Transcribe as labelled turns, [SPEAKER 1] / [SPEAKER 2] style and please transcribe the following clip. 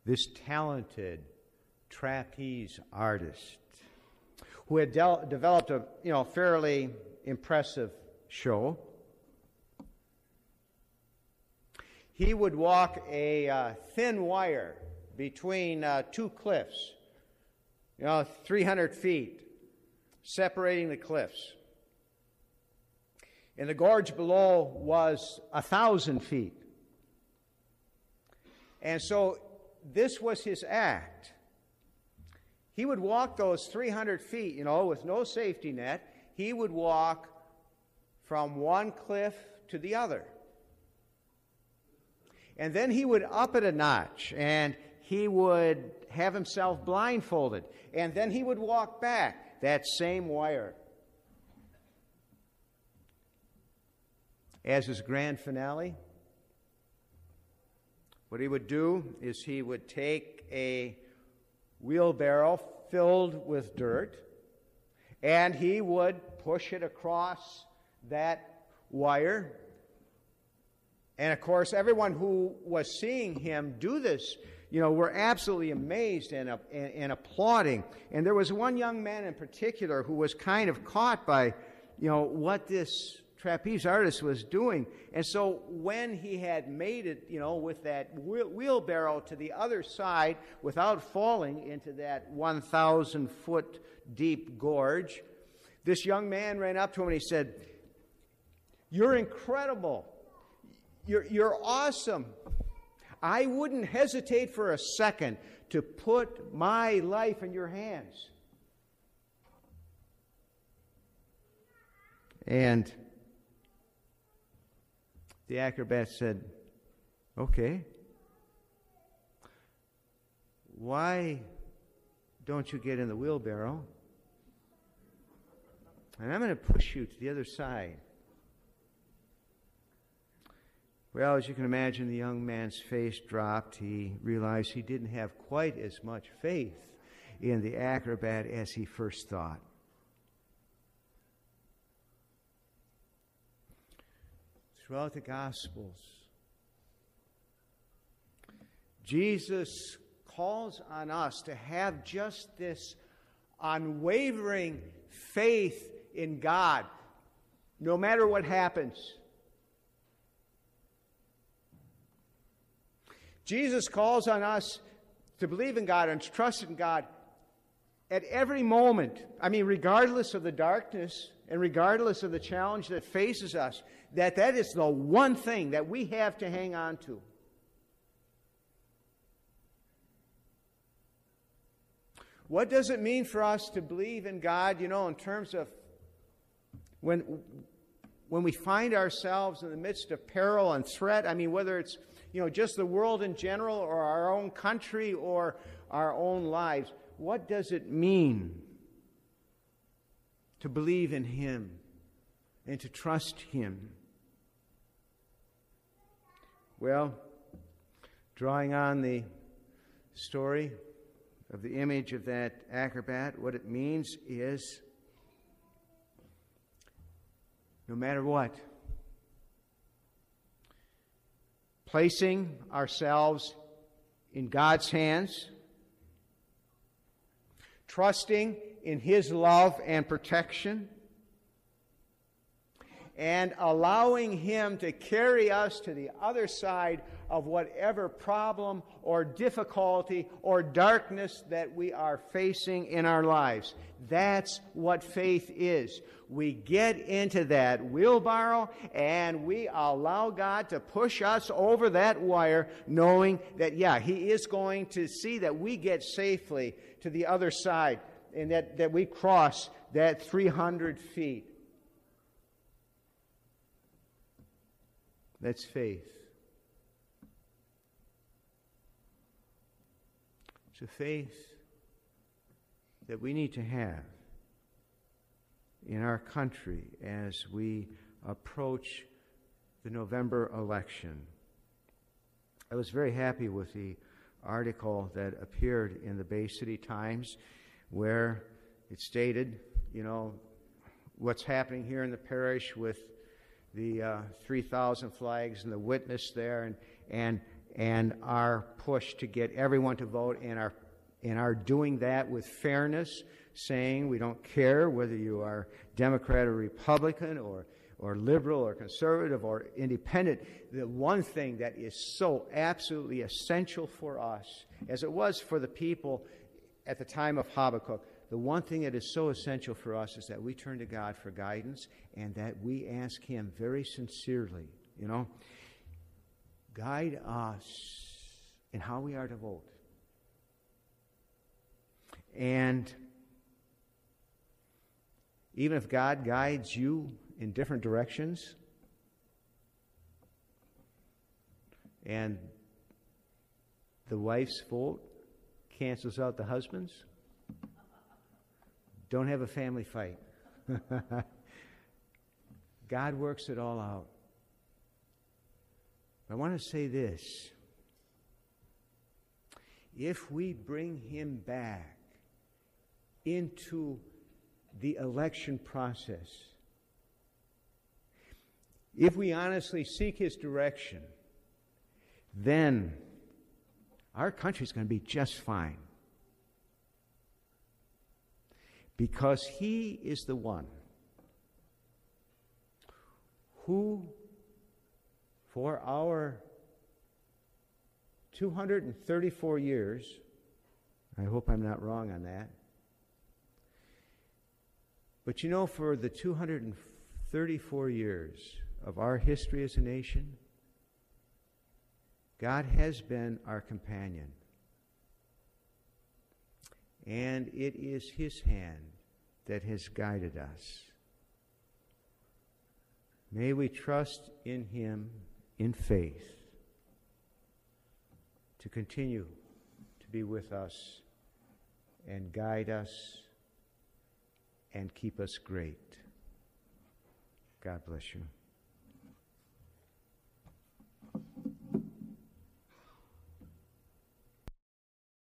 [SPEAKER 1] this talented trapeze artist who had developed a fairly impressive show. He would walk a thin wire between two cliffs, 300 feet, separating the cliffs. And the gorge below was 1,000 feet. And so this was his act. He would walk those 300 feet, with no safety net. He would walk from one cliff to the other. And then he would up it a notch, and he would have himself blindfolded. And then he would walk back that same wire. As his grand finale, what he would do is he would take a wheelbarrow filled with dirt, and he would push it across that wire. And of course, everyone who was seeing him do this, were absolutely amazed and applauding. And there was one young man in particular who was kind of caught by, what this trapeze artist was doing. And so when he had made it, with that wheelbarrow to the other side without falling into that 1,000-foot deep gorge, this young man ran up to him and he said, "You're incredible. You're awesome. I wouldn't hesitate for a second to put my life in your hands." And the acrobat said, "Okay. Why don't you get in the wheelbarrow? And I'm going to push you to the other side." Well, as you can imagine, the young man's face dropped. He realized he didn't have quite as much faith in the acrobat as he first thought. Throughout the Gospels, Jesus calls on us to have just this unwavering faith in God, no matter what happens. Jesus calls on us to believe in God and to trust in God at every moment. Regardless of the darkness and regardless of the challenge that faces us, that is the one thing that we have to hang on to. What does it mean for us to believe in God, in terms of when we find ourselves in the midst of peril and threat? Whether it's just the world in general or our own country or our own lives. What does it mean to believe in Him and to trust Him? Well, drawing on the story of the image of that acrobat, what it means is, no matter what, placing ourselves in God's hands, trusting in His love and protection, and allowing Him to carry us to the other side of whatever problem or difficulty or darkness that we are facing in our lives. That's what faith is. We get into that wheelbarrow and we allow God to push us over that wire, knowing that, He is going to see that we get safely to the other side and that we cross that 300 feet. That's faith. It's a faith that we need to have in our country as we approach the November election. I was very happy with the article that appeared in the Bay City Times where it stated, what's happening here in the parish with the 3,000 flags and the witness there, and and our push to get everyone to vote, and our doing that with fairness, saying we don't care whether you are Democrat or Republican or liberal or conservative or independent. The one thing that is so absolutely essential for us, as it was for the people at the time of Habakkuk, the one thing that is so essential for us is that we turn to God for guidance and that we ask Him very sincerely, guide us in how we are to vote. And even if God guides you in different directions, and the wife's vote cancels out the husband's, don't have a family fight. God works it all out. I want to say this. If we bring Him back into the election process, if we honestly seek His direction, then our country's going to be just fine. Because He is the one who, for our 234 years, I hope I'm not wrong on that, but for the 234 years of our history as a nation, God has been our companion. And it is His hand that has guided us. May we trust in Him in faith to continue to be with us and guide us and keep us great. God bless you.